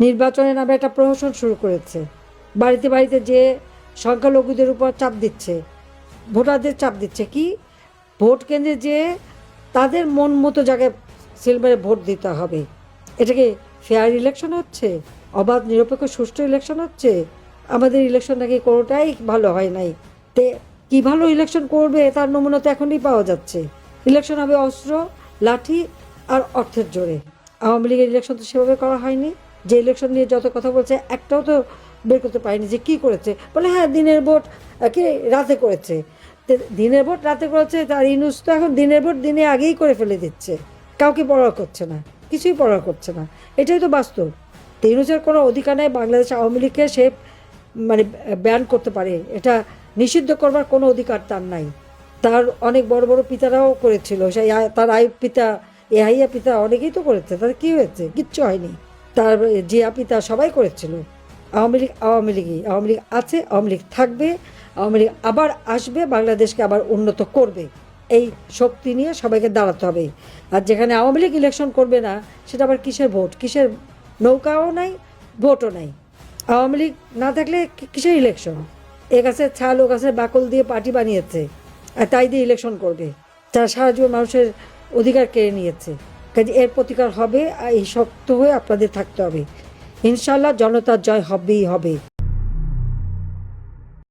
নির্বাচনের নামে একটা প্রহসন শুরু করেছে। বাড়িতে বাড়িতে যে সংখ্যালঘুদের উপর চাপ দিচ্ছে, ভোটারদের চাপ দিচ্ছে, কি ভোট কেন্দ্রে যে তাদের মন মতো জায়গায় সিলভারে ভোট দিতে হবে। এটা কি ফেয়ার ইলেকশন হচ্ছে? অবাধ নিরপেক্ষ সুষ্ঠু ইলেকশন হচ্ছে? আমাদের ইলেকশন নাকি কোনোটাই ভালো হয় নাই। তে কী ভালো ইলেকশন করবে তার নমুনা তো এখনই পাওয়া যাচ্ছে। ইলেকশন হবে অস্ত্র, লাঠি আর অর্থের জোরে। আওয়ামী লীগের ইলেকশন তো সেভাবে করা হয়নি। যে ইলেকশন নিয়ে যত কথা বলছে একটাও তো বের করতে পারেনি যে কী করেছে। বলে হ্যাঁ দিনের ভোট কি রাতে করেছে। দিনের ভোট রাতে করেছে, তার ইউনূস তো এখন দিনের ভোট দিনে আগেই করে ফেলে দিচ্ছে। কাউকে পরোয়া করছে না, কিছুই পরোয়া করছে না। এটাই তো বাস্তব। ইউনূসের কোনো অধিকার নেই বাংলাদেশ আওয়ামী লীগকে সে মানে ব্যান করতে পারে, এটা নিষিদ্ধ করবার কোনো অধিকার তার নাই। তার অনেক বড় বড় পিতারাও করেছিল, সেই তার আইয়ুব পিতা, এহাইয়া পিতা অনেকেই তো করেছে, তাদের কী হয়েছে? কিচ্ছু হয়নি। তার জিয়া পিতা সবাই করেছিল। আওয়ামী লীগ আওয়ামী লীগই, আওয়ামী লীগ আছে, আওয়ামী লীগ থাকবে, আওয়ামী লীগ আবার আসবে, বাংলাদেশকে আবার উন্নত করবে। এই শক্তি নিয়ে সবাইকে দাঁড়াতে হবে। আর যেখানে আওয়ামী লীগ ইলেকশন করবে না, সেটা আবার কিসের ভোট, কিসের নৌকাও নাই, ভোটও নাই। আওয়ামী লীগ না থাকলে কিসের ইলেকশন? এ গাছের ছাল ও গাছের বাকল দিয়ে পার্টি বানিয়েছে, আর তাই দিয়ে ইলেকশন করবে। তারা সারা জীবন মানুষের অধিকার কেড়ে নিয়েছে। কাজে এর প্রতিকার হবে, আর এই শক্ত হয়ে আপনাদের থাকতে হবে। ইনশাল্লাহ জনতার জয় হবেই হবে।